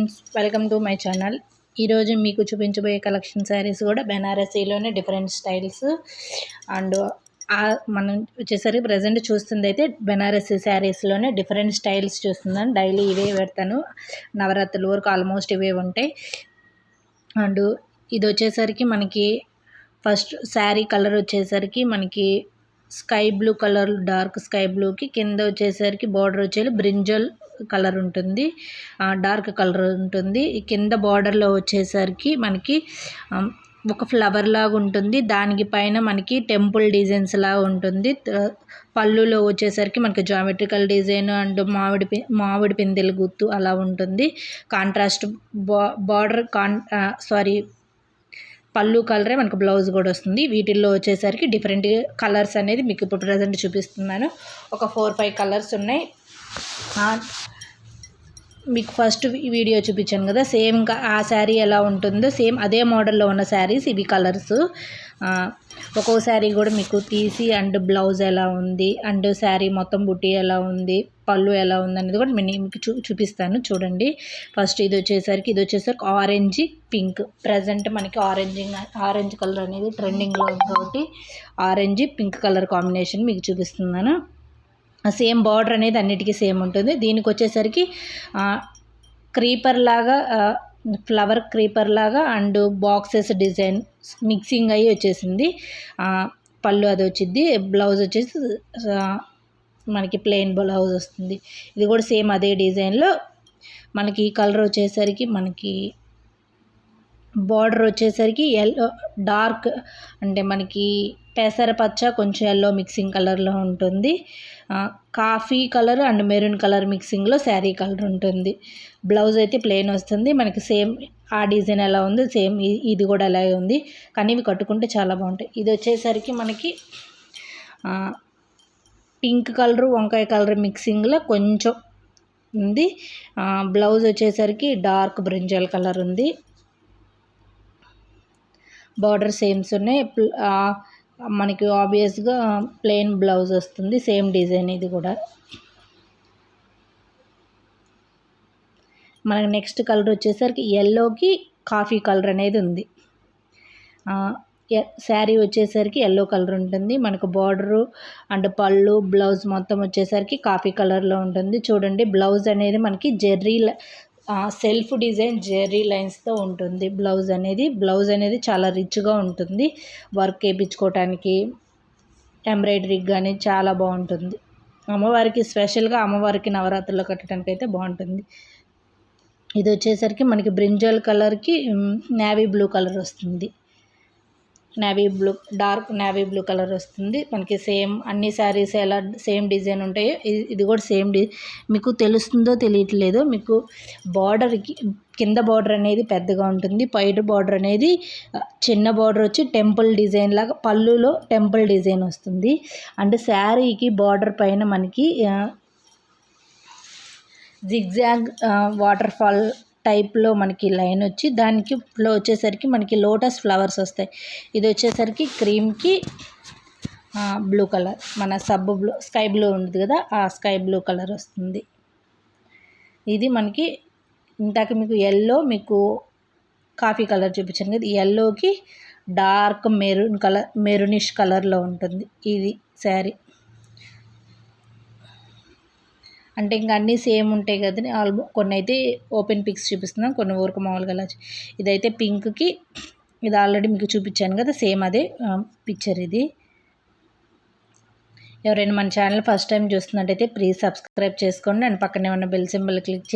Friends, welcome to my channel. ఈరోజు మీకు చూపించబోయే కలెక్షన్ శారీస్ కూడా బెనారసీలోనే డిఫరెంట్ స్టైల్స్ అండ్ మనం వచ్చేసరికి ప్రజెంట్ చూస్తుంది అయితే బెనారసీ శారీస్లోనే డిఫరెంట్ స్టైల్స్ చూస్తున్నాను. డైలీ ఇవే పెడతాను, నవరాత్రుల వరకు ఆల్మోస్ట్ ఇవే ఉంటాయి. అండ్ ఇది వచ్చేసరికి మనకి ఫస్ట్ శారీ కలర్ వచ్చేసరికి మనకి sky blue colour, dark sky బ్లూకి కింద వచ్చేసరికి బార్డర్ వచ్చేది బ్రింజల్ కలర్ ఉంటుంది, డార్క్ కలర్ ఉంటుంది. కింద బార్డర్లో వచ్చేసరికి మనకి ఒక ఫ్లవర్ లాగా ఉంటుంది, దానికి పైన మనకి టెంపుల్ డిజైన్స్ లాగా ఉంటుంది. పళ్ళులో వచ్చేసరికి మనకి జామెట్రికల్ డిజైన్ అండ్ మామిడి పిందెల గుత్తు అలా ఉంటుంది. కాంట్రాస్ట్ బార్డర్ పళ్ళు కలరే మనకు బ్లౌజ్ కూడా వస్తుంది. వీటిల్లో వచ్చేసరికి డిఫరెంట్ కలర్స్ అనేది మీకు ఇప్పుడు ప్రజెంట్ చూపిస్తున్నాను. ఒక 4-5 కలర్స్ ఉన్నాయి. మీకు ఫస్ట్ వీడియో చూపించాను కదా, సేమ్ ఆ శారీ ఎలా ఉంటుందో సేమ్ అదే మోడల్లో ఉన్న శారీస్ ఇవి కలర్స్. ఒక్కో శారీ కూడా మీకు తీసి అండ్ బ్లౌజ్ ఎలా ఉంది అండ్ శారీ మొత్తం బుట్టి ఎలా ఉంది, పళ్ళు ఎలా ఉంది అనేది కూడా మీకు చూపిస్తాను. చూడండి. ఫస్ట్ ఇది వచ్చేసరికి ఆరెంజ్ పింక్. ప్రజెంట్ మనకి ఆరెంజ్ కలర్ అనేది ట్రెండింగ్లో ఉంది కాబట్టి ఆరెంజ్ పింక్ కలర్ కాంబినేషన్ మీకు చూపిస్తున్నాను. సేమ్ బార్డర్ అనేది అన్నిటికీ సేమ్ ఉంటుంది. దీనికి వచ్చేసరికి క్రీపర్ లాగా, ఫ్లవర్ క్రీపర్ లాగా అండ్ బాక్సెస్ డిజైన్ మిక్సింగ్ అయ్యి వచ్చేసింది. పళ్ళు అది వచ్చింది. బ్లౌజ్ వచ్చేసి మనకి ప్లెయిన్ బ్లౌజ్ వస్తుంది. ఇది కూడా సేమ్ అదే డిజైన్లో మనకి ఈ కలర్ వచ్చేసరికి మనకి బార్డర్ వచ్చేసరికి ఎల్లో డార్క్ అంటే మనకి పెసరపచ్చ కొంచెం ఎల్లో మిక్సింగ్ కలర్లో ఉంటుంది. Coffee colour and maroon colour మిక్సింగ్లో శారీ కలర్ ఉంటుంది. బ్లౌజ్ అయితే ప్లెయిన్ వస్తుంది. మనకి సేమ్ ఆ డిజైన్ ఎలా ఉంది సేమ్ ఇది కూడా అలాగే ఉంది, కానీ ఇవి కట్టుకుంటే చాలా బాగుంటాయి. ఇది వచ్చేసరికి మనకి పింక్ కలరు వంకాయ కలర్ మిక్సింగ్లో కొంచెం ఉంది. బ్లౌజ్ వచ్చేసరికి డార్క్ బ్రింజల్ కలర్ ఉంది. బార్డర్ సేమ్స్ ఉన్నాయి. మనకి ఆబ్వియస్గా ప్లెయిన్ బ్లౌజ్ వస్తుంది. సేమ్ డిజైన్ ఇది కూడా. మనకి నెక్స్ట్ కలర్ వచ్చేసరికి ఎల్లోకి కాఫీ కలర్ అనేది ఉంది. శారీ వచ్చేసరికి ఎల్లో కలర్ ఉంటుంది. మనకు బార్డరు అండ్ పళ్ళు బ్లౌజ్ మొత్తం వచ్చేసరికి కాఫీ కలర్లో ఉంటుంది. చూడండి, బ్లౌజ్ అనేది మనకి సెల్ఫ్ డిజైన్ జెర్రీ లైన్స్తో ఉంటుంది. బ్లౌజ్ అనేది చాలా రిచ్గా ఉంటుంది. వర్క్ వేయించుకోవటానికి ఎంబ్రాయిడరీకి కానీ చాలా బాగుంటుంది. అమ్మవారికి స్పెషల్గా అమ్మవారికి నవరాత్రుల్లో కట్టడానికి అయితే బాగుంటుంది. ఇది వచ్చేసరికి మనకి బ్రింజల్ కలర్కి నేవీ బ్లూ కలర్ వస్తుంది. డార్క్ నేవీ బ్లూ కలర్ వస్తుంది. మనకి సేమ్ అన్ని శారీస్ ఎలా సేమ్ డిజైన్ ఉంటాయో ఇది కూడా సేమ్ మీకు తెలుస్తుందో తెలియట్లేదో, మీకు బార్డర్కి కింద బార్డర్ అనేది పెద్దగా ఉంటుంది, పైన బార్డర్ అనేది చిన్న బార్డర్ వచ్చి టెంపుల్ డిజైన్ లాగా పళ్ళులో టెంపుల్ డిజైన్ వస్తుంది. అండ్ శారీకి బార్డర్ పైన మనకి జిగ్జాగ్ వాటర్ ఫాల్ టైప్లో మనకి లైన్ వచ్చి దానిలో వచ్చేసరికి మనకి లోటస్ ఫ్లవర్స్ వస్తాయి. ఇది వచ్చేసరికి క్రీమ్కి బ్లూ కలర్, మన స్కై బ్లూ ఉంటుంది కదా, ఆ స్కై బ్లూ కలర్ వస్తుంది. ఇది మనకి ఇందాక మీకు ఎల్లో మీకు కాఫీ కలర్ చూపించాను కదా, ఎల్లోకి డార్క్ మెరూనిష్ కలర్లో ఉంటుంది ఇది శారీ. అంటే ఇంకా అన్నీ సేమ్ ఉంటాయి కదండి. కొన్ని అయితే ఓపెన్ పిక్స్ చూపిస్తున్నాను, కొన్ని ఊరికి మామూలుగా. ఇదైతే పింక్కి ఇది ఆల్రెడీ మీకు చూపించాను కదా, సేమ్ అదే పిక్చర్ ఇది. ఎవరైనా మన ఛానల్ ఫస్ట్ టైం చూస్తున్నట్టయితే ప్లీజ్ సబ్స్క్రైబ్ చేసుకోండి అండ్ పక్కనే ఉన్న బెల్ సింబల్ క్లిక్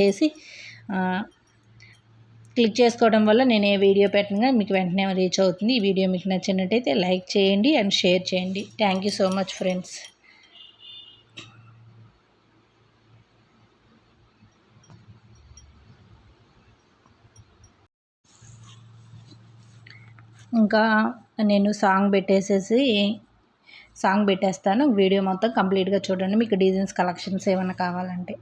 చేసుకోవడం వల్ల నేను ఏ వీడియో పెట్టినా మీకు వెంటనే రీచ్ అవుతుంది. ఈ వీడియో మీకు నచ్చినట్టయితే లైక్ చేయండి అండ్ షేర్ చేయండి. Thank you so much friends. ఇంకా నేను సాంగ్ పెట్టేస్తాను. వీడియో మొత్తం కంప్లీట్గా చూడండి, మీకు డిజైన్స్ కలెక్షన్స్ ఏమైనా కావాలంటే.